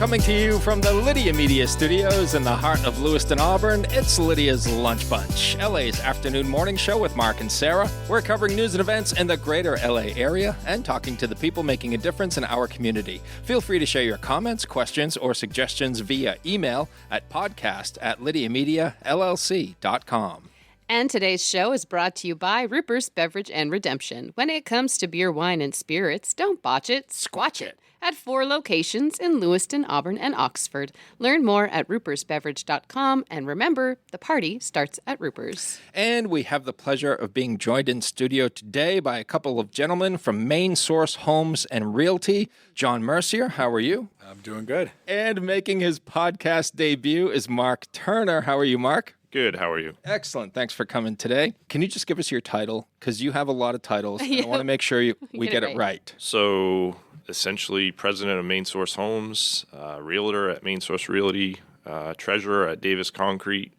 Coming to you from the Lydia Media Studios in the heart of Lewiston, Auburn, it's Lydia's Lunch Bunch, LA's afternoon morning show with Mark and Sarah. We're covering news and events in the greater LA area and talking to the people making a difference in our community. Feel free to share your comments, questions, or suggestions via email at podcast@lydiamediallc.com. And today's show is brought to you by Ruper's Beverage and Redemption. When it comes to beer, wine, and spirits, don't botch it, squatch it. At 4 locations in Lewiston, Auburn, and Oxford. Learn more at rupersbeverage.com. And remember, the party starts at Ruper's. And we have the pleasure of being joined in studio today by a couple of gentlemen from Maine Source Homes and Realty. Jon Mercier, how are you? I'm doing good. And making his podcast debut is Mark Turner. How are you, Mark? Good. How are you? Excellent. Thanks for coming today. Can you just give us your title? Because you have a lot of titles. And I want to make sure we get it right. So, essentially, president of Maine Source Homes, realtor at Maine Source Realty, treasurer at Davis Concrete,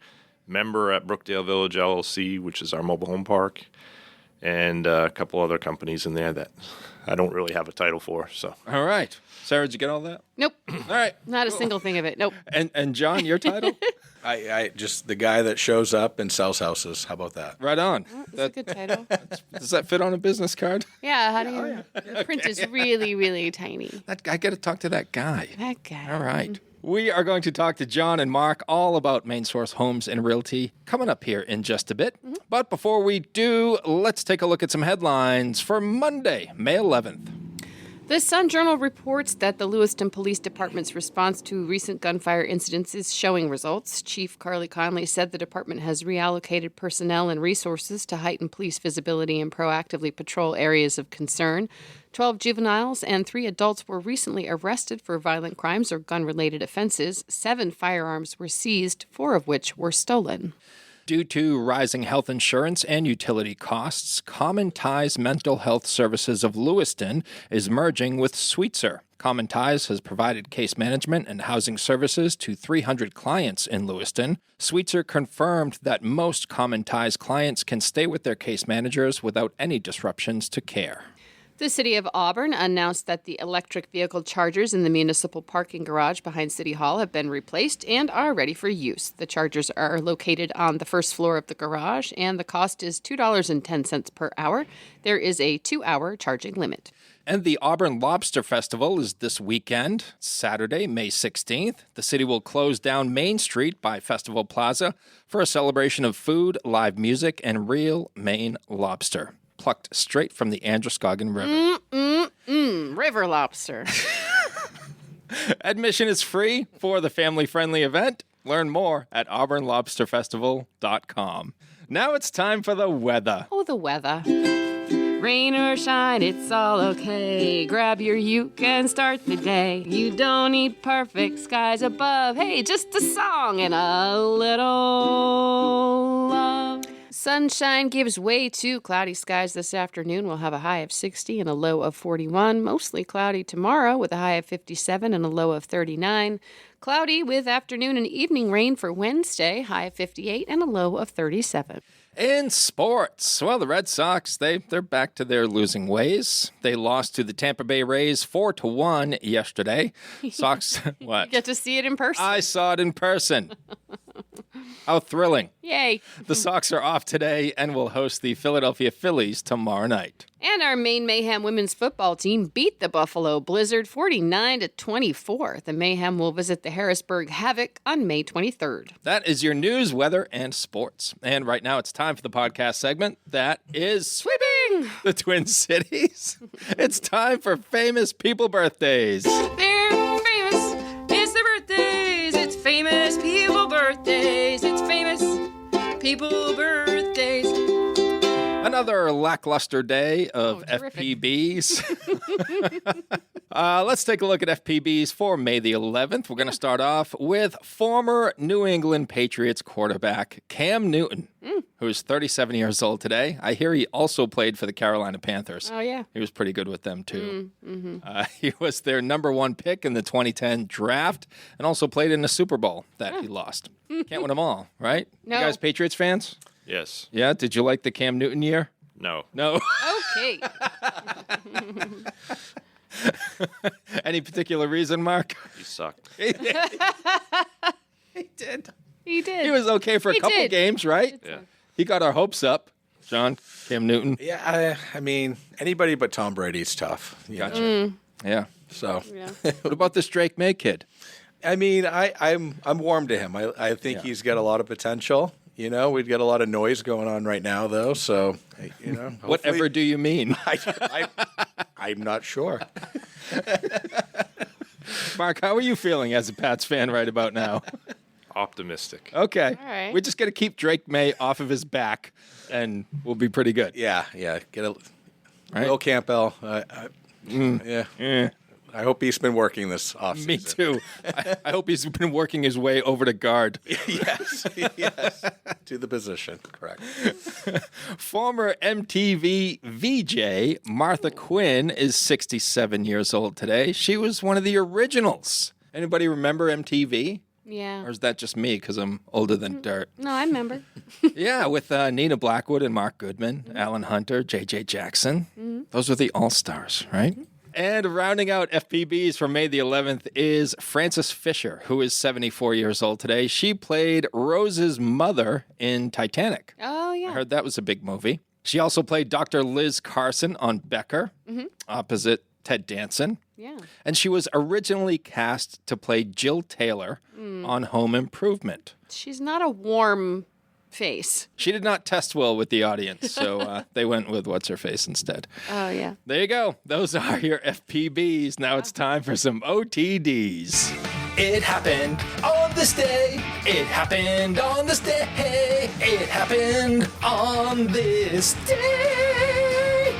member at Brookdale Village LLC, which is our mobile home park, and a couple other companies in there that I don't really have a title for. So, all right. Sarah, did you get all that? Nope. All right. Not a single thing of it. Nope. And Jon, your title? I just the guy that shows up and sells houses. How about that? Right on. That's a good title. Does that fit on a business card? Yeah, how do you? The print is really, really tiny. I got to talk to that guy. That guy. All right. We are going to talk to Jon and Mark all about Maine Source Homes and Realty coming up here in just a bit. But before we do, let's take a look at some headlines for Monday, May 11th. The Sun-Journal reports that the Lewiston Police Department's response to recent gunfire incidents is showing results. Chief Carly Conley said the department has reallocated personnel and resources to heighten police visibility and proactively patrol areas of concern. 12 juveniles and 3 adults were recently arrested for violent crimes or gun-related offenses. 7 firearms were seized, 4 of which were stolen. Due to rising health insurance and utility costs, Common Ties Mental Health Services of Lewiston is merging with Sweetser. Common Ties has provided case management and housing services to 300 clients in Lewiston. Sweetser confirmed that most Common Ties clients can stay with their case managers without any disruptions to care. The City of Auburn announced that the electric vehicle chargers in the municipal parking garage behind City Hall have been replaced and are ready for use. The chargers are located on the first floor of the garage, and the cost is $2.10 per hour. There is a 2-hour charging limit. And the Auburn Lobster Festival is this weekend, Saturday, May 16th. The city will close down Main Street by Festival Plaza for a celebration of food, live music, and real Maine lobster, plucked straight from the Androscoggin River. River lobster. Admission is free for the family-friendly event. Learn more at auburnlobsterfestival.com. Now it's time for the weather. Oh, the weather. Rain or shine, it's all okay. Grab your uke and start the day. You don't need perfect skies above. Hey, just a song and a little love. Sunshine gives way to cloudy skies this afternoon. We'll have a high of 60 and a low of 41. Mostly cloudy tomorrow with a high of 57 and a low of 39. Cloudy with afternoon and evening rain for Wednesday, high of 58 and a low of 37. In sports, well, the Red Sox, they're back to their losing ways. They lost to the Tampa Bay Rays 4-1 yesterday. Sox, what? You get to see it in person. I saw it in person. How thrilling. Yay. The Sox are off today and will host the Philadelphia Phillies tomorrow night. And our Maine Mayhem women's football team beat the Buffalo Blizzard 49-24. The Mayhem will visit the Harrisburg Havoc on May 23rd. That is your news, weather, and sports. And right now it's time for the podcast segment that is Sweeping the Twin Cities. It's time for famous people birthdays. They're famous. It's their birthdays. It's famous people birthdays. It's famous people birthdays. Another lackluster day of FPBs. Let's take a look at FPBs for May the 11th. We're going to start off with former New England Patriots quarterback Cam Newton, who's 37 years old today. I hear he also played for the Carolina Panthers. Oh, yeah. He was pretty good with them, too. He was their number 1 pick in the 2010 draft and also played in the Super Bowl that he lost. Can't win them all, right? No. You guys Patriots fans? Yes. Yeah? Did you like the Cam Newton year? No. No. Okay. Any particular reason, Mark? He sucked. He did. He did. He was okay for a He couple did. games, right? Yeah. He got our hopes up. John, Cam Newton. Yeah, I mean, anybody but Tom Brady's tough. Gotcha. Yeah. So, Yeah. What about this Drake May kid? I mean, I'm warm to him. I think he's got a lot of potential. You know, we've got a lot of noise going on right now, though. So, you know, Whatever do you mean? I'm not sure. Mark, how are you feeling as a Pats fan right about now? Optimistic. Okay. All right. We're just going to keep Drake May off of his back, and we'll be pretty good. Yeah. Get a Right. Will Campbell. Yeah. Eh, I hope he's been working this offseason. me too. I hope he's been working his way over to guard. Yes. To the position. Correct. Former MTV VJ Martha Quinn is 67 years old today. She was one of the originals. Anybody remember MTV? Yeah. Or is that just me because I'm older than dirt? No, I remember. Yeah, with Nina Blackwood and Mark Goodman, Alan Hunter, J.J. Jackson. Those were the all-stars, right? And rounding out FPBs for May the 11th is Frances Fisher, who is 74 years old today. She played Rose's mother in Titanic. Oh, I yeah. heard that was a big movie. She also played Dr. Liz Carson on Becker, opposite Ted Danson. Yeah. And she was originally cast to play Jill Taylor on Home Improvement. She's not a warm face. She did not test well with the audience, so they went with What's-Her-Face instead. Oh, yeah. There you go. Those are your FPBs. Now it's time for some OTDs. It happened on this day. It happened on this day. It happened on this day.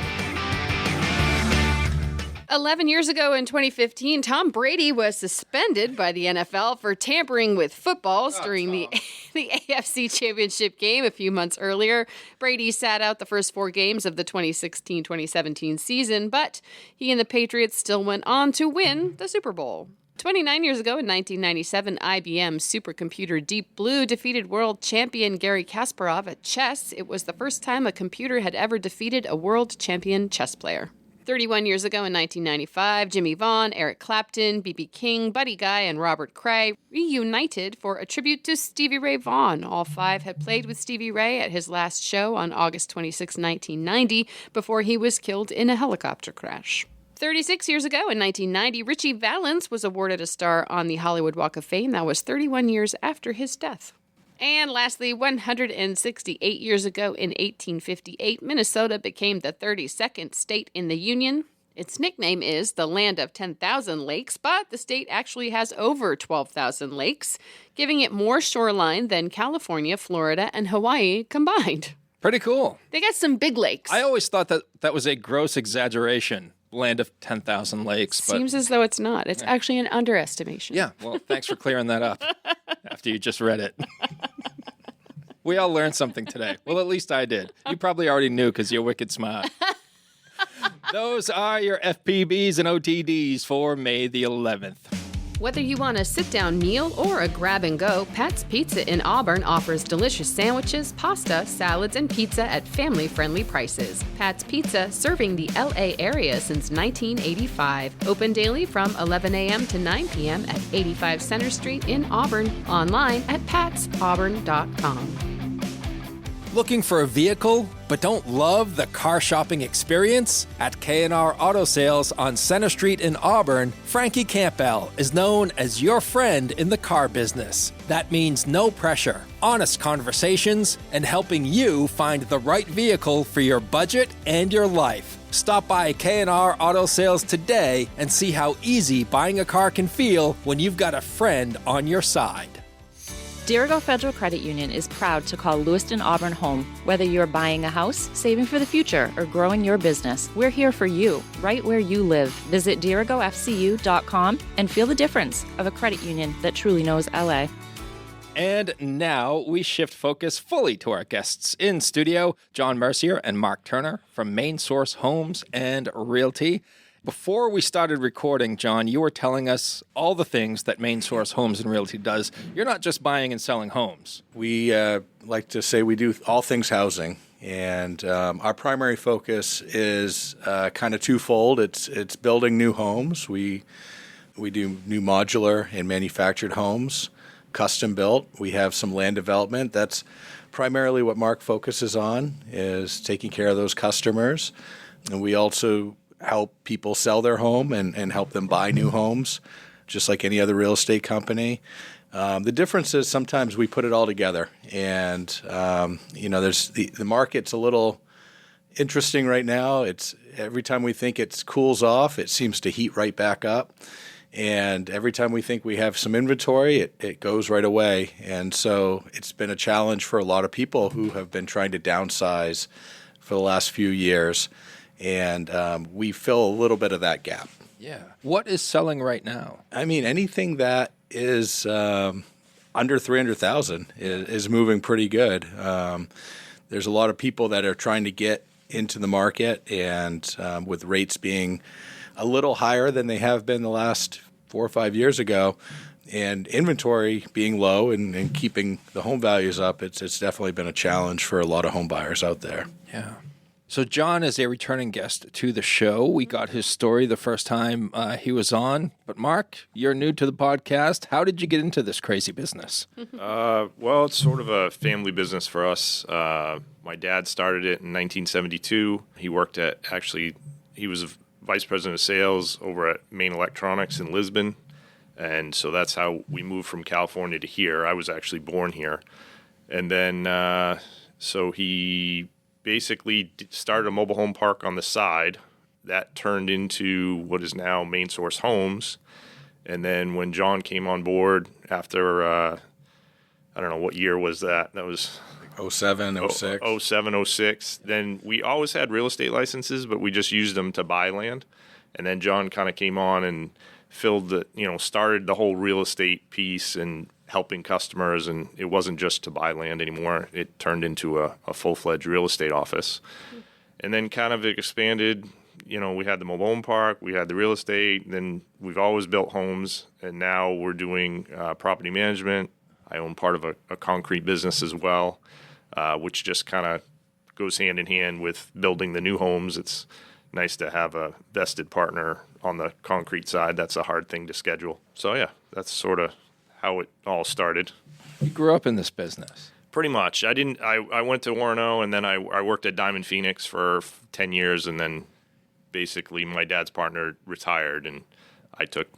11 years ago in 2015, Tom Brady was suspended by the NFL for tampering with footballs during the AFC Championship game a few months earlier. Brady sat out the first 4 games of the 2016-2017 season, but he and the Patriots still went on to win the Super Bowl. 29 years ago in 1997, IBM supercomputer Deep Blue defeated world champion Garry Kasparov at chess. It was the first time a computer had ever defeated a world champion chess player. 31 years ago in 1995, Jimmy Vaughn, Eric Clapton, B.B. King, Buddy Guy, and Robert Cray reunited for a tribute to Stevie Ray Vaughan. All 5 had played with Stevie Ray at his last show on August 26, 1990, before he was killed in a helicopter crash. 36 years ago in 1990, Richie Valens was awarded a star on the Hollywood Walk of Fame. That was 31 years after his death. And lastly, 168 years ago in 1858, Minnesota became the 32nd state in the Union. Its nickname is the Land of 10,000 Lakes, but the state actually has over 12,000 lakes, giving it more shoreline than California, Florida, and Hawaii combined. Pretty cool. They got some big lakes. I always thought that was a gross exaggeration. Land of 10,000 lakes. But Seems as though it's not. It's actually an underestimation. yeah, well, thanks for clearing that up after you just read it. We all learned something today. Well, at least I did. You probably already knew because you're wicked smart. Those are your FPBs and OTDs for May the 11th. Whether you want a sit-down meal or a grab-and-go, Pat's Pizza in Auburn offers delicious sandwiches, pasta, salads, and pizza at family-friendly prices. Pat's Pizza, serving the L.A. area since 1985. Open daily from 11 a.m. to 9 p.m. at 85 Center Street in Auburn. Online at patsauburn.com. Looking for a vehicle but don't love the car shopping experience? At K&R Auto Sales on Center Street in Auburn, Frankie Campbell is known as your friend in the car business. That means no pressure, honest conversations, and helping you find the right vehicle for your budget and your life. Stop by K&R Auto Sales today and see how easy buying a car can feel when you've got a friend on your side. Dirigo Federal Credit Union is proud to call Lewiston Auburn home. Whether you're buying a house, saving for the future, or growing your business, we're here for you, right where you live. Visit dirigofcu.com and feel the difference of a credit union that truly knows LA. And now we shift focus fully to our guests in studio, Jon Mercier and Mark Turner from Maine Source Homes and Realty. Before we started recording, John, you were telling us all the things that Maine Source Homes and Realty does. You're not just buying and selling homes. We like to say we do all things housing. And our primary focus is kind of twofold. It's building new homes. We do new modular and manufactured homes, custom built. We have some land development. That's primarily what Mark focuses on, is taking care of those customers. And we also help people sell their home and help them buy new homes, just like any other real estate company. The difference is sometimes we put it all together, and there's the market's a little interesting right now. It's every time we think it cools off, it seems to heat right back up, and every time we think we have some inventory, it goes right away. And so it's been a challenge for a lot of people who have been trying to downsize for the last few years, and we fill a little bit of that gap. Yeah. What is selling right now? I mean, anything that is under 300,000 is moving pretty good. There's a lot of people that are trying to get into the market, and with rates being a little higher than they have been the last 4 or 5 years ago, and inventory being low and keeping the home values up, it's definitely been a challenge for a lot of home buyers out there. Yeah. So John is a returning guest to the show. We got his story the first time he was on. But Mark, you're new to the podcast. How did you get into this crazy business? Well, it's sort of a family business for us. My dad started it in 1972. He worked he was a vice president of sales over at Maine Electronics in Lisbon. And so that's how we moved from California to here. I was actually born here. And then so he basically started a mobile home park on the side that turned into what is now Maine Source Homes. And then when John came on board after, I don't know, what year was that? That was 07, 06. 07, 06. Then we always had real estate licenses, but we just used them to buy land. And then John kind of came on and started the whole real estate piece and helping customers, and it wasn't just to buy land anymore. It turned into a full-fledged real estate office. And then kind of expanded, we had the mobile home park, we had the real estate, then we've always built homes, and now we're doing property management. I own part of a concrete business as well, which just kind of goes hand in hand with building the new homes. It's nice to have a vested partner on the concrete side. That's a hard thing to schedule. So yeah, that's sort of how it all started. You grew up in this business. Pretty much. I went to Orono, and then I worked at Diamond Phoenix for 10 years, and then basically my dad's partner retired, and I took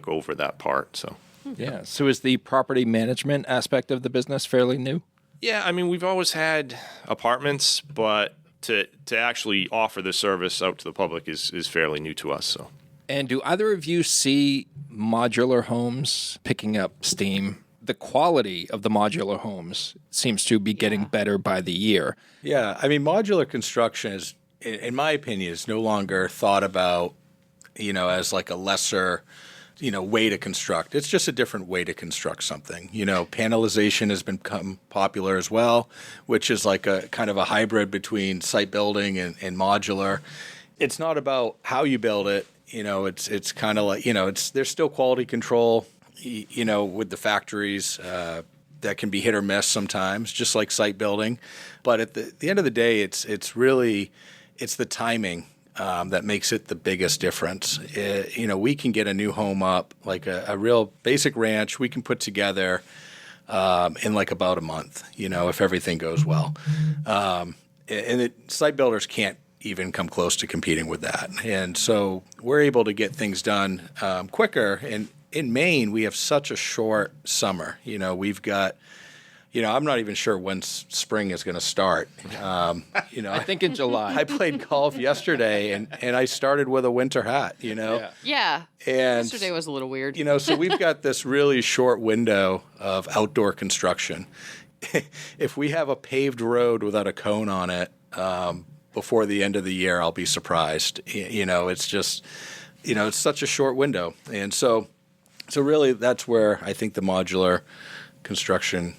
over that part. So Yeah. So is the property management aspect of the business fairly new? yeah, I mean, we've always had apartments, but to actually offer the service out to the public is fairly new to us. So. And do either of you see modular homes picking up steam? The quality of the modular homes seems to be getting better by the year. Yeah, I mean, modular construction is, in my opinion, is no longer thought about, as like a lesser, way to construct. It's just a different way to construct something. Panelization has become popular as well, which is like a kind of a hybrid between site building and modular. It's not about how you build it. It's kind of like, there's still quality control, with the factories that can be hit or miss sometimes, just like site building. But at the end of the day, it's the timing that makes it the biggest difference. We can get a new home up, like a real basic ranch, we can put together in like about a month, if everything goes well. Site builders can't even come close to competing with that. And so we're able to get things done quicker. And in Maine, we have such a short summer. We've got, I'm not even sure when spring is going to start. I think in July. I played golf yesterday, and I started with a winter hat, Yeah. And Yesterday was a little weird. So we've got this really short window of outdoor construction. If we have a paved road without a cone on it, before the end of the year, I'll be surprised. It's just, it's such a short window. And so really that's where I think the modular construction.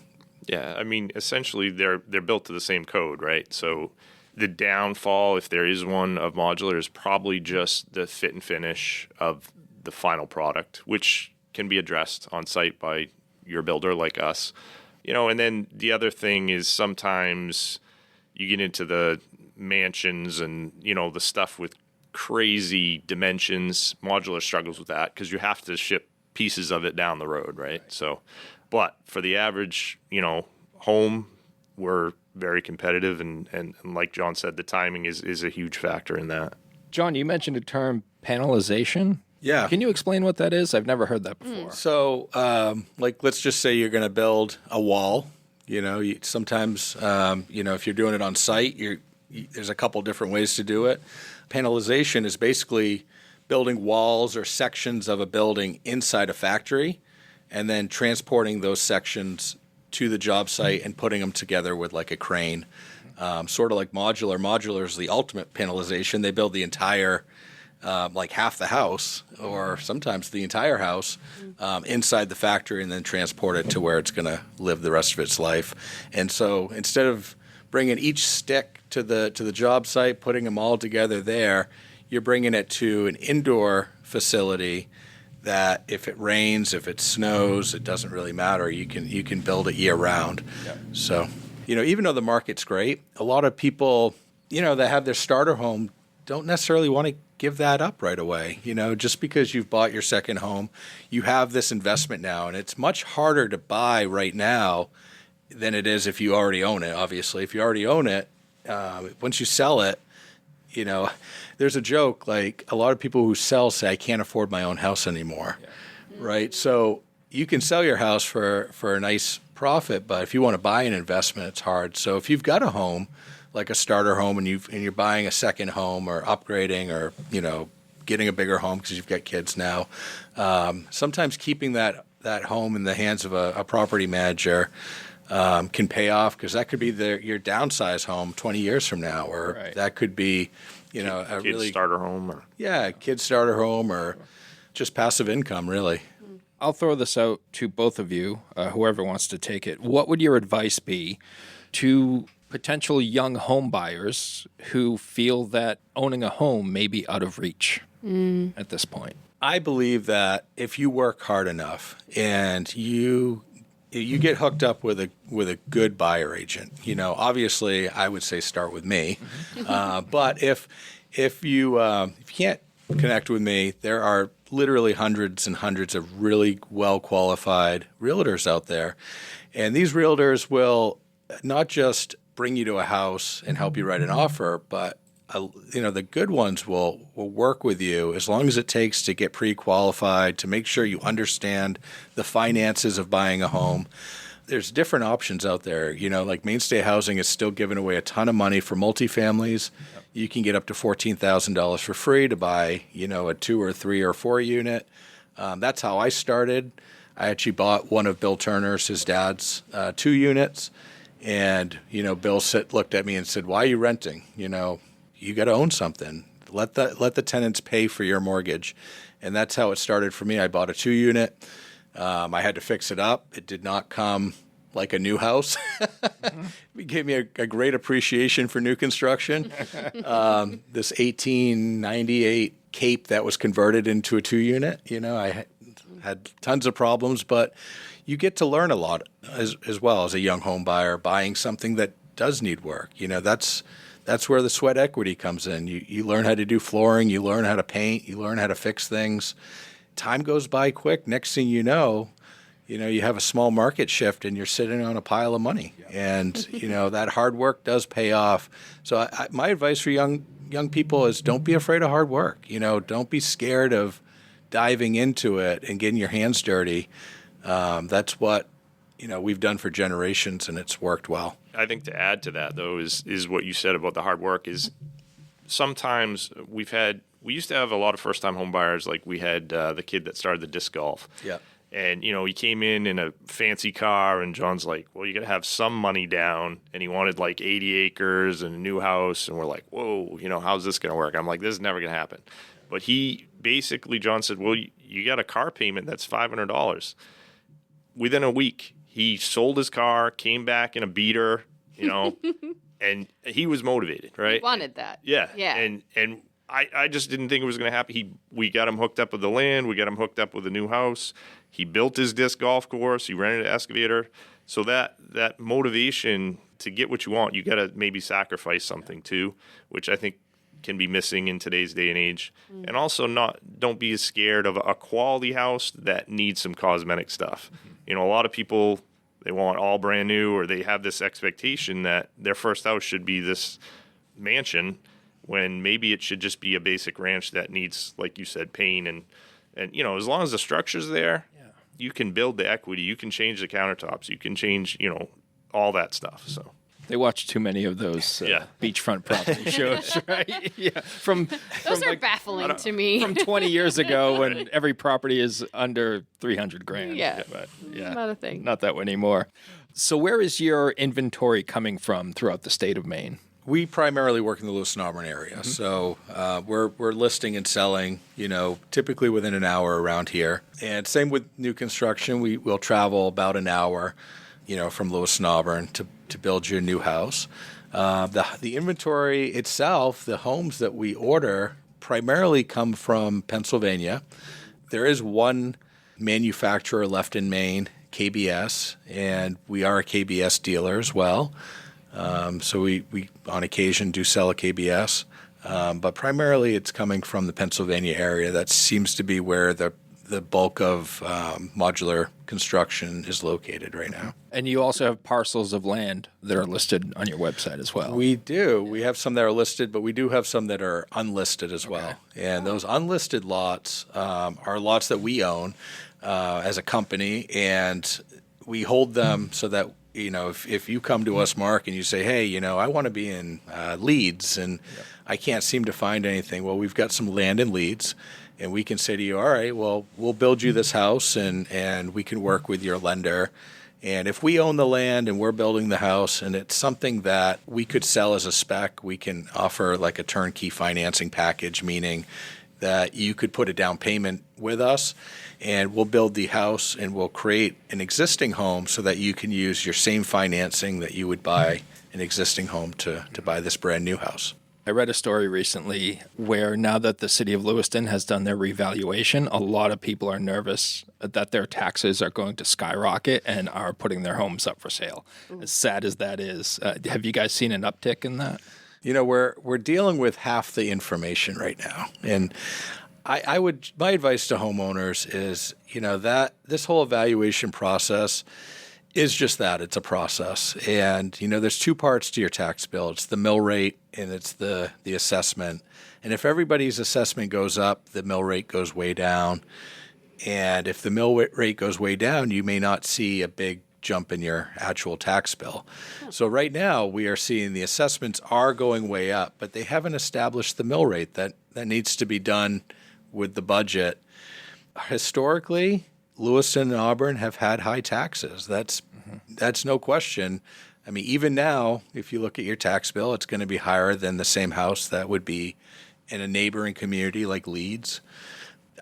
Yeah, I mean, essentially they're built to the same code, right? So the downfall, if there is one, of modular is probably just the fit and finish of the final product, which can be addressed on site by your builder like us. And then the other thing is sometimes you get into the mansions and, the stuff with crazy dimensions. Modular struggles with that because you have to ship pieces of it down the road, right? So, but for the average, home, we're very competitive, and like John said, the timing is a huge factor in that. John, you mentioned the term panelization. Yeah. Can you explain what that is? I've never heard that before. So, let's just say you're going to build a wall. Sometimes, if you're doing it on site, there's a couple different ways to do it. Panelization is basically building walls or sections of a building inside a factory and then transporting those sections to the job site and putting them together with like a crane. Sort of like modular. Modular is the ultimate panelization. They build the entire, like half the house or sometimes the entire house inside the factory and then transport it to where it's going to live the rest of its life. And so instead of bringing each stick to the job site, putting them all together there, you're bringing it to an indoor facility that if it rains, if it snows, it doesn't really matter. You can build it year round. Yep. So, even though the market's great, a lot of people, that have their starter home don't necessarily want to give that up right away. Just because you've bought your second home, you have this investment now, and it's much harder to buy right now than it is if you already own it, obviously. If you already own it, once you sell it, there's a joke, like a lot of people who sell say, I can't afford my own house anymore, right? So you can sell your house for a nice profit, but if you want to buy an investment, it's hard. So if you've got a home, like a starter home, and you're buying a second home or upgrading or, getting a bigger home because you've got kids now, sometimes keeping that home in the hands of a property manager can pay off because that could be your downsize home 20 years from now, or that could be, a kid starter home, or kid starter home, or just passive income, really. I'll throw this out to both of you, whoever wants to take it. What would your advice be to potential young home buyers who feel that owning a home may be out of reach at this point? I believe that if you work hard enough and you get hooked up with a good buyer agent, obviously I would say start with me. But if you can't connect with me, there are literally hundreds and hundreds of really well qualified realtors out there, and these realtors will not just bring you to a house and help you write an offer, but the good ones will work with you as long as it takes to get pre-qualified, to make sure you understand the finances of buying a home. There's different options out there. Like Mainstay Housing is still giving away a ton of money for multifamilies. Yep. You can get up to $14,000 for free to buy, a 2 or 3 or 4 unit. That's how I started. I actually bought one of Bill Turner's, his dad's, 2 units. And, Bill looked at me and said, "Why are you renting? You got to own something. Let the tenants pay for your mortgage." And that's how it started for me. I bought a 2 unit. I had to fix it up. It did not come like a new house. It gave me a great appreciation for new construction. This 1898 Cape that was converted into a 2 unit, I had tons of problems, but you get to learn a lot as well as a young home buyer buying something that does need work. That's where the sweat equity comes in. You learn how to do flooring, you learn how to paint, you learn how to fix things. Time goes by quick. Next thing you know, you have a small market shift and you're sitting on a pile of money. And, that hard work does pay off. So my advice for young people is don't be afraid of hard work. Don't be scared of diving into it and getting your hands dirty. That's what, we've done for generations, and it's worked well. I think to add to that, though, is what you said about the hard work is sometimes we used to have a lot of first-time home buyers. Like we had the kid that started the disc golf. Yeah. And, he came in a fancy car, and John's like, well, you got to have some money down. And he wanted like 80 acres and a new house. And we're like, whoa, how's this going to work? I'm like, this is never going to happen. But John said, well, you got a car payment that's $500. Within a week, he sold his car, came back in a beater, and he was motivated, right? He wanted that. Yeah. Yeah. And I just didn't think it was going to happen. We got him hooked up with the land. We got him hooked up with a new house. He built his disc golf course. He rented an excavator. So that motivation to get what you want, you got to maybe sacrifice something too, which I think can be missing in today's day and age. And also don't be as scared of a quality house that needs some cosmetic stuff. A lot of people, they want all brand new, or they have this expectation that their first house should be this mansion, when maybe it should just be a basic ranch that needs, like you said, paint and as long as the structure's there, you can build the equity, you can change the countertops, you can change, all that stuff. So They watch too many of those beachfront property shows, right? Yeah, those are baffling to me. From 20 years ago, when every property is under $300,000. Yeah, but not a thing. Not that anymore. So, where is your inventory coming from throughout the state of Maine? We primarily work in the Lewiston-Auburn area, so we're listing and selling, typically within an hour around here. And same with new construction, we'll travel about an hour, from Lewiston-Auburn to build you a new house. The inventory itself, the homes that we order, primarily come from Pennsylvania. There is one manufacturer left in Maine, KBS, and we are a KBS dealer as well. So we on occasion do sell a KBS, but primarily it's coming from the Pennsylvania area. That seems to be where the bulk of modular construction is located right now. And you also have parcels of land that are listed on your website as well. We do. We have some that are listed, but we do have some that are unlisted as well. And those unlisted lots are lots that we own as a company, and we hold them so that if you come to us, Mark, and you say, hey, I want to be in Leeds, and I can't seem to find anything. Well, we've got some land in Leeds, and we can say to you, all right, well, we'll build you this house, and we can work with your lender. And if we own the land and we're building the house, and it's something that we could sell as a spec, we can offer like a turnkey financing package, meaning that you could put a down payment with us, and we'll build the house and we'll create an existing home so that you can use your same financing that you would buy an existing home to buy this brand new house. I read a story recently where now that the city of Lewiston has done their revaluation, a lot of people are nervous that their taxes are going to skyrocket and are putting their homes up for sale. As sad as that is, have you guys seen an uptick in that? We're dealing with half the information right now, and my advice to homeowners is, that this whole evaluation process is just that. It's a process. And, there's two parts to your tax bill. It's the mill rate and it's the assessment. And if everybody's assessment goes up, the mill rate goes way down. And if the mill rate goes way down, you may not see a big jump in your actual tax bill. So right now we are seeing the assessments are going way up, but they haven't established the mill rate that needs to be done with the budget. Historically, Lewiston and Auburn have had high taxes. That's no question. I mean, even now, if you look at your tax bill, it's going to be higher than the same house that would be in a neighboring community like Leeds.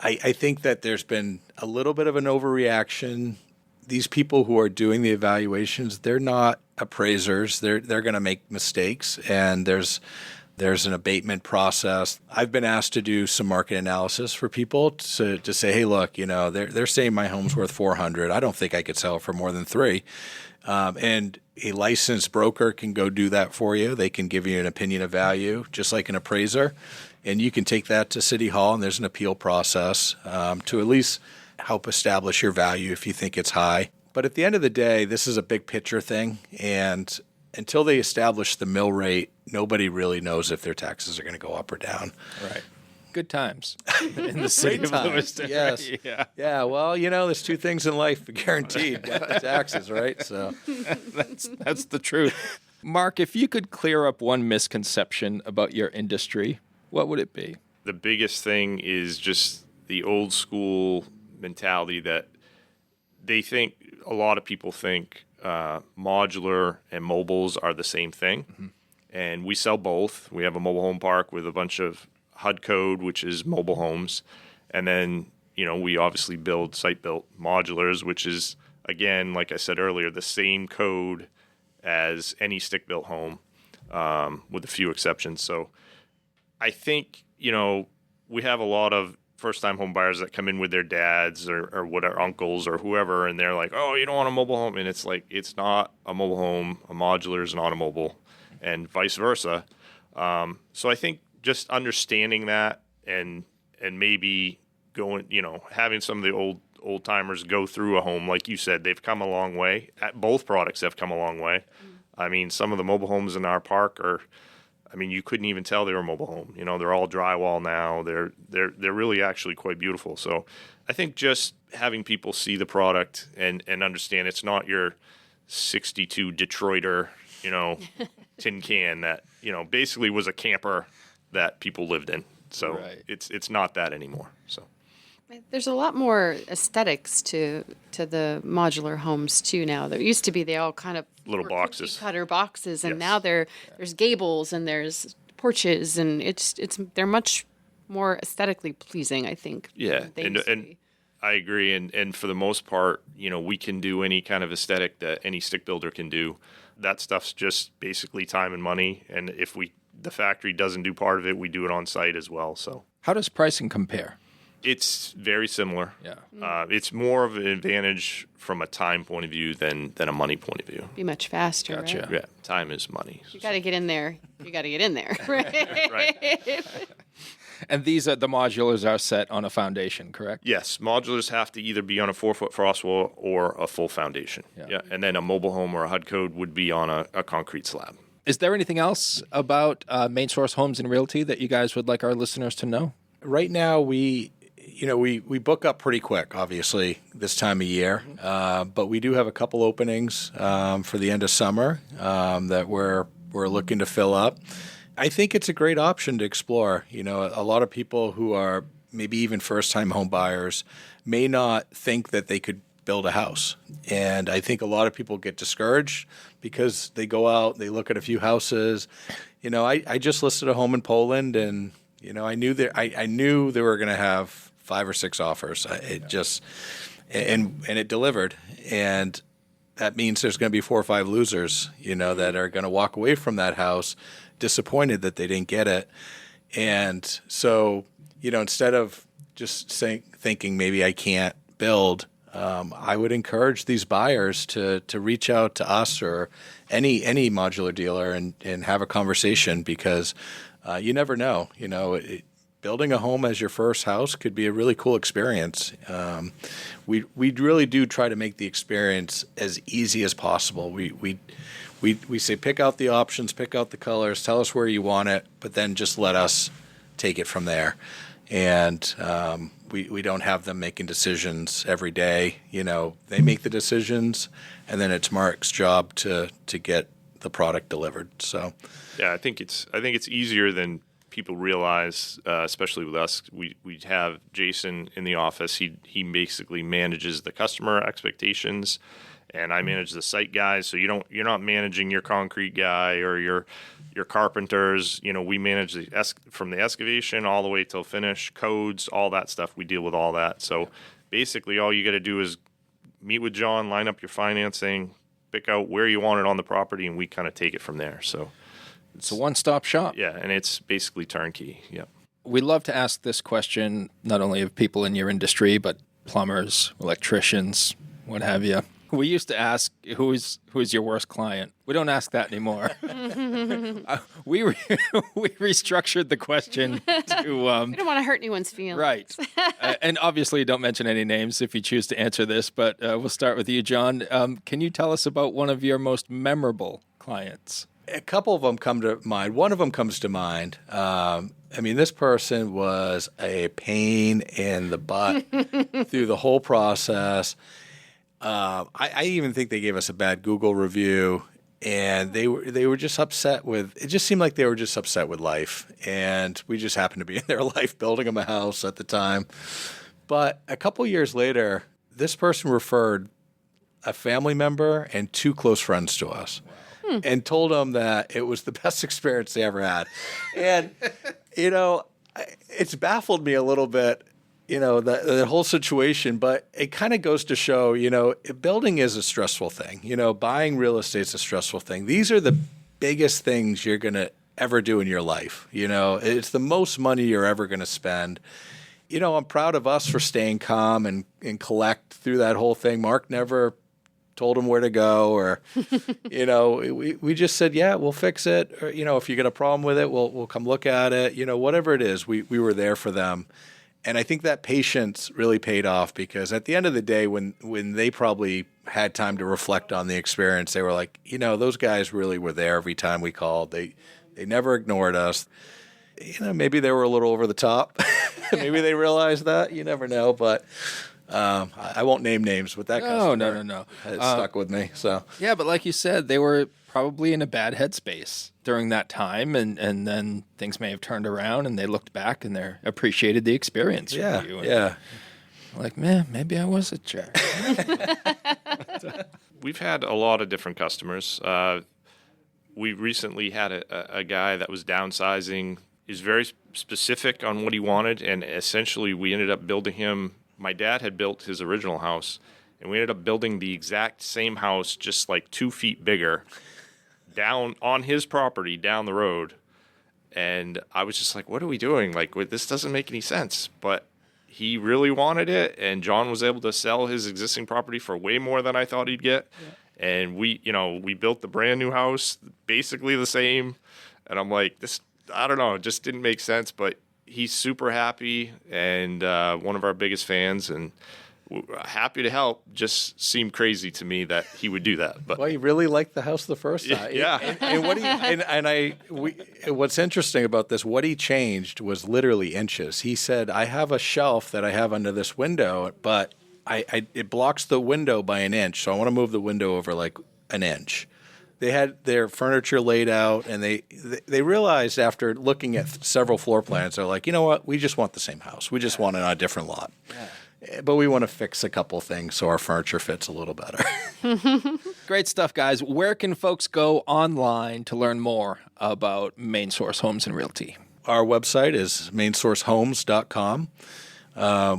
I think that there's been a little bit of an overreaction. These people who are doing the evaluations, they're not appraisers. They're going to make mistakes, and there's an abatement process. I've been asked to do some market analysis for people to say, hey, look, they're saying my home's worth $400. I don't think I could sell it for more than $300. And a licensed broker can go do that for you. They can give you an opinion of value, just like an appraiser. And you can take that to City Hall, and there's an appeal process to at least help establish your value if you think it's high. But at the end of the day, this is a big picture thing, and until they establish the mill rate, nobody really knows if their taxes are going to go up or down. Right. Good times in the city of Lewiston. Yes. Right? Yeah. Well, there's two things in life guaranteed: death and taxes, right? So that's the truth. Mark, if you could clear up one misconception about your industry, what would it be? The biggest thing is just the old school mentality that a lot of people think modular and mobiles are the same thing. Mm-hmm. And we sell both. We have a mobile home park with a bunch of HUD code, which is mobile homes. And then, we obviously build site-built modulars, which is, again, like I said earlier, the same code as any stick-built home, with a few exceptions. So I think, we have a lot of first-time home buyers that come in with their dads or what are uncles or whoever, and they're like, oh, you don't want a mobile home. And it's like, it's not a mobile home. A modular is not a mobile, and vice versa. So I think just understanding that and maybe going, having some of the old timers go through a home, like you said, they've come a long way. Both products have come a long way. I mean, some of the mobile homes in our park you couldn't even tell they were a mobile home. They're all drywall now. They're really actually quite beautiful. So I think just having people see the product and understand it's not your 62 Detroiter, tin can that, basically was a camper that people lived in. So Right. it's not that anymore. So There's a lot more aesthetics to the modular homes too now. There used to be they all kind of Little were boxes. cookie-cutter boxes, and Yes. now there's gables and there's porches, and they're much more aesthetically pleasing, I think. yeah, than they and used to and be. I agree. And for the most part, we can do any kind of aesthetic that any stick builder can do. That stuff's just basically time and money. And if the factory doesn't do part of it, we do it on site as well. So How does pricing compare? it's very similar. Yeah. It's more of an advantage from a time point of view than a money point of view. Be much faster. Gotcha. Right? Yeah, time is money. You got to get in there. You got to get in there. Right. Right. And the modulars are set on a foundation, correct? Yes, modulars have to either be on a 4-foot frost wall or a full foundation. Yeah. And then a mobile home or a HUD code would be on a concrete slab. Is there anything else about Maine Source Homes and Realty that you guys would like our listeners to know? Right now, we book up pretty quick, obviously, this time of year. But we do have a couple openings for the end of summer that we're looking to fill up. I think it's a great option to explore. A lot of people who are maybe even first-time home buyers may not think that they could build a house. And I think a lot of people get discouraged because they go out, they look at a few houses. I just listed a home in Poland, and I knew they were going to have 5 or 6 offers. And it delivered. And that means there's going to be 4 or 5 losers, that are going to walk away from that house disappointed that they didn't get it. And so, instead of just thinking maybe I can't build, I would encourage these buyers to reach out to us or any modular dealer and have a conversation, because you never know. Building a home as your first house could be a really cool experience. We really do try to make the experience as easy as possible. We say pick out the options, pick out the colors, tell us where you want it, but then just let us take it from there. And we don't have them making decisions every day. They make the decisions, and then it's Mark's job to get the product delivered. So, Yeah, I think it's easier than people realize, especially with us. We have Jason in the office. He basically manages the customer expectations, and I manage the site guys. So you're not managing your concrete guy or your carpenters. We manage from the excavation all the way till finish, codes, all that stuff. We deal with all that. So basically, all you got to do is meet with John, line up your financing, pick out where you want it on the property, and we kind of take it from there. So It's a one-stop shop. yeah, and it's basically turnkey. Yeah. We love to ask this question not only of people in your industry, but plumbers, electricians, what have you. We used to ask, who is your worst client? We don't ask that anymore. We restructured the question to... We don't want to hurt anyone's feelings. Right. And obviously don't mention any names if you choose to answer this, but we'll start with you, John. Can you tell us about one of your most memorable clients? a couple of them come to mind. One of them comes to mind. This person was a pain in the butt through the whole process. I even think they gave us a bad Google review, and they were just upset with. It just seemed like they were just upset with life, and we just happened to be in their life building them a house at the time. But a couple years later, this person referred a family member and two close friends to us. And told them that it was the best experience they ever had. And, it's baffled me a little bit, the whole situation, but it kind of goes to show, building is a stressful thing. Buying real estate is a stressful thing. These are the biggest things you're going to ever do in your life. It's the most money you're ever going to spend. I'm proud of us for staying calm and collect through that whole thing. Mark never told him where to go, or, we just said, yeah, we'll fix it. Or, if you get a problem with it, we'll come look at it. Whatever it is, we were there for them. And I think that patience really paid off, because at the end of the day, when they probably had time to reflect on the experience, they were like, those guys really were there every time we called. They never ignored us. Maybe they were a little over the top. Maybe they realized that. You never know. But I won't name names, but that customer No. It stuck with me. So Yeah, but like you said, they were probably in a bad headspace during that time, and then things may have turned around, and they looked back and they appreciated the experience. Yeah, for you. yeah. Like, man, maybe I was a jerk. We've had a lot of different customers. We recently had a guy that was downsizing. He's very specific on what he wanted, and essentially we ended up building him. My dad had built his original house, and we ended up building the exact same house, just like 2 feet bigger, down on his property down the road. And I was just like, what are we doing? Like, this doesn't make any sense. But he really wanted it, and John was able to sell his existing property for way more than I thought he'd get. Yeah. And we built the brand new house, basically the same. And I'm like, I don't know, it just didn't make sense. But he's super happy, and one of our biggest fans, and happy to help. Just seemed crazy to me that he would do that. But well, he really liked the house the first time. Yeah. What's interesting about this, what he changed was literally inches. He said, I have a shelf that I have under this window, but it blocks the window by an inch, so I want to move the window over like an inch. They had their furniture laid out, and they realized after looking at several floor plans, they're like, you know what, we just want the same house. We just want it on a different lot. Yeah. But we want to fix a couple things so our furniture fits a little better. Great stuff, guys. Where can folks go online to learn more about Maine Source Homes and Realty? Our website is mainsourcehomes.com.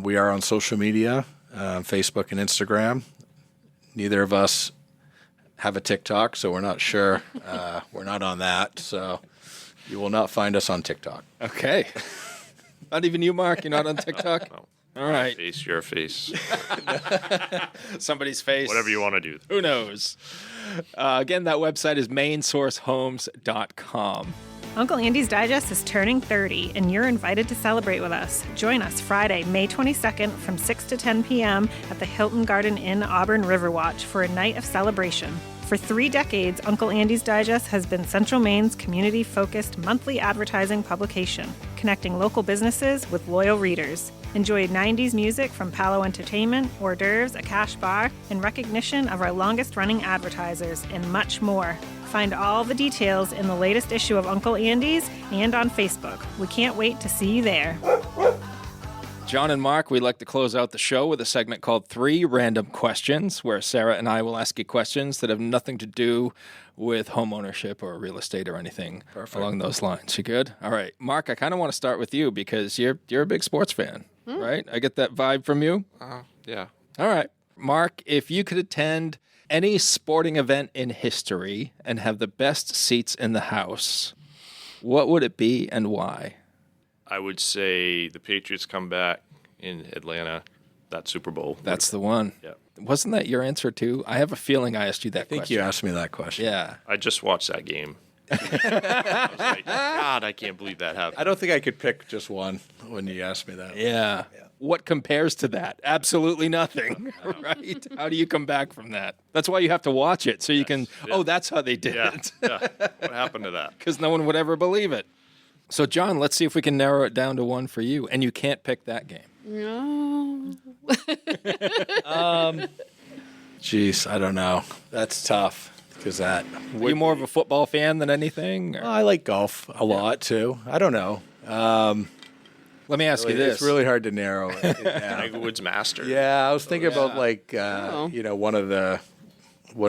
We are on social media, Facebook and Instagram. Neither of us have a TikTok, so we're not sure. We're not on that, so you will not find us on TikTok. Okay. Not even you, Mark? You're not on TikTok? No. All right. Face, your face. Somebody's face. Whatever you want to do. Who knows? Again, that website is mainsourcehomes.com. Uncle Andy's Digest is turning 30, and you're invited to celebrate with us. Join us Friday, May 22nd from 6 to 10 p.m. at the Hilton Garden Inn Auburn Riverwatch for a night of celebration. For 3 decades, Uncle Andy's Digest has been Central Maine's community-focused monthly advertising publication, connecting local businesses with loyal readers. Enjoy 90s music from Palo Entertainment, hors d'oeuvres, a cash bar, in recognition of our longest-running advertisers, and much more. Find all the details in the latest issue of Uncle Andy's and on Facebook. We can't wait to see you there. John and Mark, we'd like to close out the show with a segment called 3 Random Questions, where Sarah and I will ask you questions that have nothing to do with home ownership or real estate or anything along those lines. You good? All right. Mark, I kind of want to start with you because you're a big sports fan, right? I get that vibe from you? Yeah. All right. Mark, if you could attend any sporting event in history and have the best seats in the house, what would it be and why? I would say the Patriots come back in Atlanta, that Super Bowl. That's the one. Yeah. Wasn't that your answer too? I have a feeling I asked you that question. I think you asked me that question. Yeah. I just watched that game. I was like, God, I can't believe that happened. I don't think I could pick just one when you asked me that. Yeah. What compares to that? Absolutely nothing, right? How do you come back from that? That's why you have to watch it, so you can, that's how they did it. Yeah. What happened to that? Because no one would ever believe it. So, John, let's see if we can narrow it down to one for you, and you can't pick that game. No. Geez, I don't know. That's tough. Because Are you more of a football fan than anything? Or? I like golf a lot, too. I don't know. Let me ask you this. It's really hard to narrow it down. Tiger Woods Masters. Yeah, I was thinking about, like, one of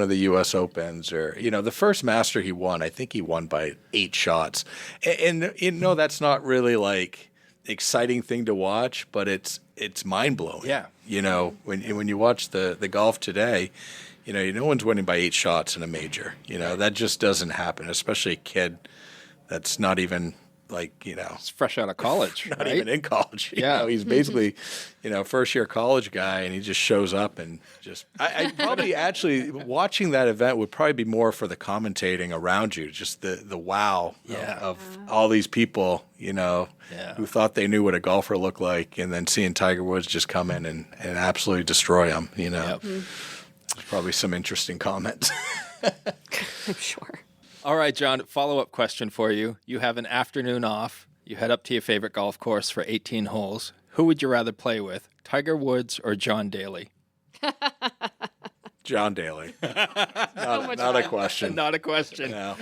the U.S. Opens, or, the first Master he won, I think he won by 8 shots. And that's not really, like, exciting thing to watch, but it's mind-blowing. Yeah. When you watch the golf today, no one's winning by 8 shots in a major. That just doesn't happen, especially a kid that's not even like, It's fresh out of college, not right? even in college. Yeah. He's basically, first year college guy, and he just shows up and just. I probably actually watching that event would probably be more for the commentating around you, just the wow of all these people, who thought they knew what a golfer looked like, and then seeing Tiger Woods just come in and absolutely destroy him. Yep. There's probably some interesting comments. I'm sure. All right, John, follow-up question for you. You have an afternoon off. You head up to your favorite golf course for 18 holes. Who would you rather play with, Tiger Woods or John Daly? John Daly. Not a question. Not a question. No.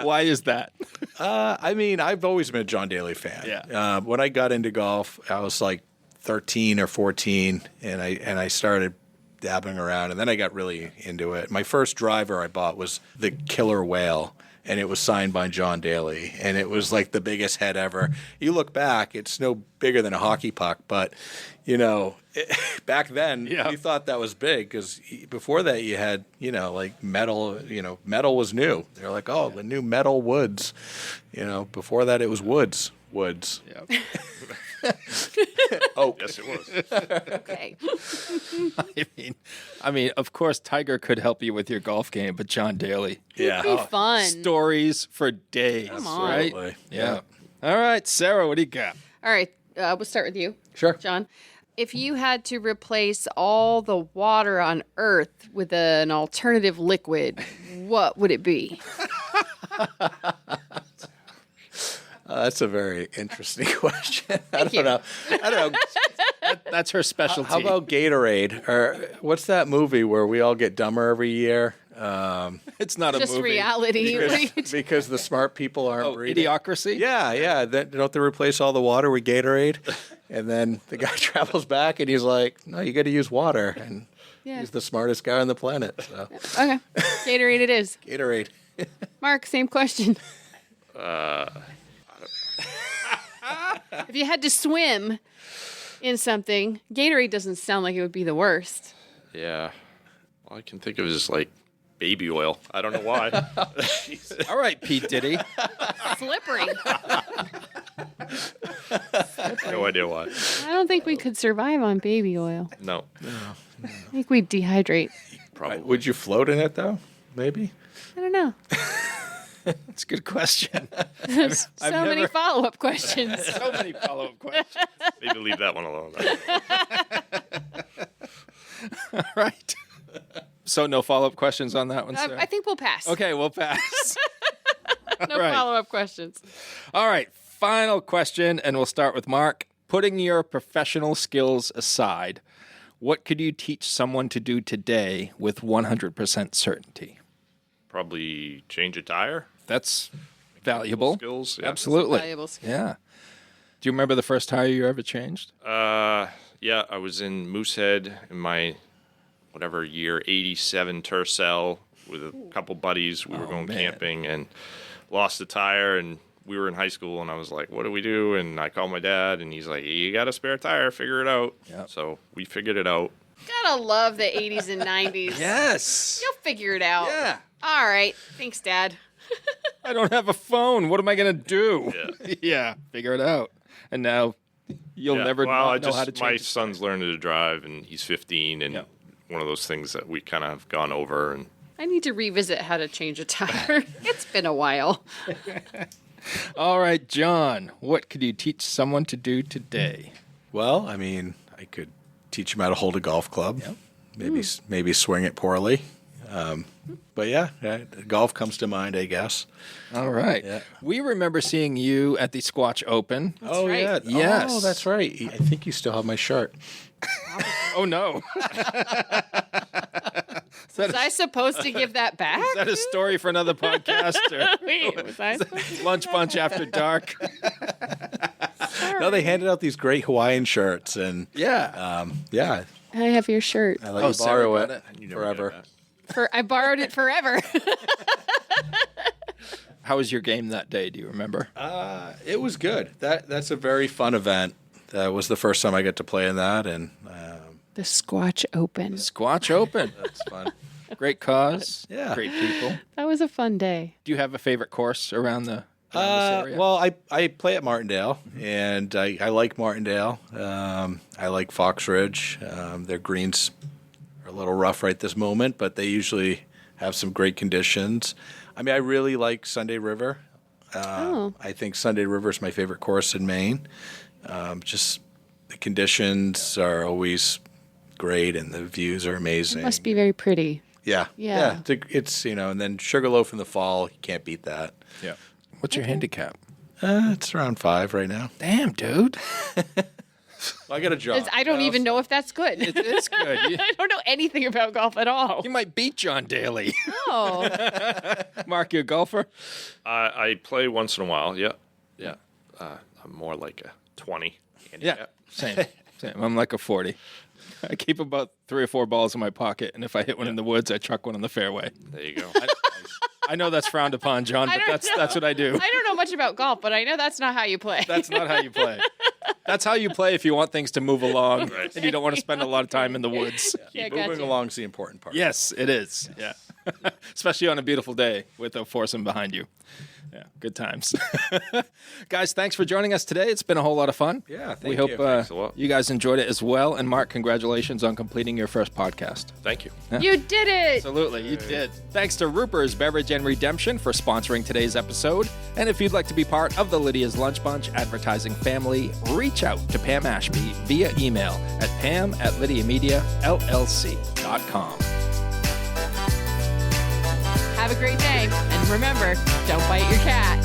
Why is that? I've always been a John Daly fan. Yeah. When I got into golf, I was like 13 or 14, and I started dabbling around, and then I got really into it. My first driver I bought was the Killer Whale, and it was signed by John Daly, and it was like the biggest head ever. You look back, it's no bigger than a hockey puck, but back then you thought that was big, because before that you had like metal. Metal was new. They're like, oh, the new metal Woods. Before that it was Woods. Yeah. Oh, Yes, it was. Okay. I mean, of course, Tiger could help you with your golf game, but John Daly. yeah. Be fun. Stories for days, Come on. right? Absolutely. Yeah. All right, Sarah, what do you got? All right. We'll start with you, Sure. John. If you had to replace all the water on Earth with an alternative liquid, what would it be? That's a very interesting question. I don't know. That's her specialty. How about Gatorade? Or what's that movie where we all get dumber every year? It's not a Just movie. reality. Because the smart people aren't Oh, breathing. Idiocracy? Yeah. Don't they replace all the water with Gatorade? And then the guy travels back and he's like, no, you got to use water. And Yeah. he's the smartest guy on the planet. So Okay. Gatorade it is. Gatorade. Mark, same question. If you had to swim in something, Gatorade doesn't sound like it would be the worst. Yeah. All I can think of is like baby oil. I don't know why. All right, Pete Diddy. Slippery. No idea why. I don't think we could survive on baby oil. No. I think we'd dehydrate. Probably. Would you float in it, though? Maybe? I don't know. That's a good question. So many follow-up questions. So many follow-up questions. Maybe leave that one alone. All right. So no follow-up questions on that one, Sarah? I think we'll pass. Okay, we'll pass. No right. follow-up questions. All right, final question, and we'll start with Mark. Putting your professional skills aside, what could you teach someone to do today with 100% certainty? Probably change a tire. That's valuable. Skills. Yeah. Absolutely. Valuable skill. Yeah. Do you remember the first tire you ever changed? Yeah, I was in Moosehead in my year 87 Tercel with a couple buddies. We were going camping and lost the tire, and we were in high school, and I was like, what do we do? And I called my dad, and he's like, you got a spare tire, figure it out. Yep. So we figured it out. Gotta love the 80s and 90s. Yes. You'll figure it out. Yeah. All right. Thanks, Dad. I don't have a phone. What am I going to do? Yeah. Yeah, figure it out. And now you'll never know how to change my it. son's learning to drive, and he's 15, and one of those things that we kind of have gone over. And I need to revisit how to change a tire. It's been a while. All right, John, what could you teach someone to do today? Well, I could teach him how to hold a golf club. Yep. Maybe swing it poorly. But yeah, golf comes to mind, I guess. All right. Yeah. We remember seeing you at the Squatch Open. Oh, right. yeah. Yes. Oh, that's right. I think you still have my shirt. Oh, no. Was I supposed to give that back? Is that a story for another podcast? Or Wait, was I supposed to? Lunch Bunch After Dark? No, they handed out these great Hawaiian shirts, and Yeah. yeah, I have your shirt. I let you borrow Sarah got it you never forever. get that. I borrowed it forever. How was your game that day? Do you remember? It was good. That's a very fun event. That was the first time I got to play in that, and The Squatch Open. Squatch Open. that's fun. Great cause. Yeah. Great people. That was a fun day. Do you have a favorite course around the around this area? Well, I play at Martindale, and I like Martindale. I like Fox Ridge. Their greens are a little rough right this moment, but they usually have some great conditions. I mean, I really like Sunday River. I think Sunday River is my favorite course in Maine. Just the conditions are always great, and the views are amazing. It must be very pretty. Yeah. Yeah. It's and then Sugarloaf in the fall, you can't beat that. Yeah. What's your handicap? It's around 5 right now. Damn, dude. I got a job. I don't even know if that's good. It is good. I don't know anything about golf at all. You might beat John Daly. Oh. Mark, you a golfer? I play once in a while. Yeah. I'm more like a 20 handicap. Same. I'm like a 40. I keep about 3 or 4 balls in my pocket, and if I hit one in the woods, I chuck one on the fairway. There you go. I know that's frowned upon, John, but that's what I do. I don't know much about golf, but I know that's not how you play. That's not how you play. That's how you play if you want things to move along Right. and you don't want to spend a lot of time in the woods. Yeah, Moving gotcha. along is the important part. Yes, it is. Yeah. Especially on a beautiful day with a foursome behind you. Yeah, good times. Guys, thanks for joining us today. It's been a whole lot of fun. Yeah, we thank hope you. Thanks a lot. you guys enjoyed it as well. And Mark, congratulations on completing your first podcast. Thank you. You did it. Absolutely, you did. Thanks to Ruper's Beverage and Redemption for sponsoring today's episode. And if you'd like to be part of the Lydia's Lunch Bunch advertising family, reach out to Pam Ashby via email at pam@lydiamediallc.com. Have a great day. And remember, don't bite your cat.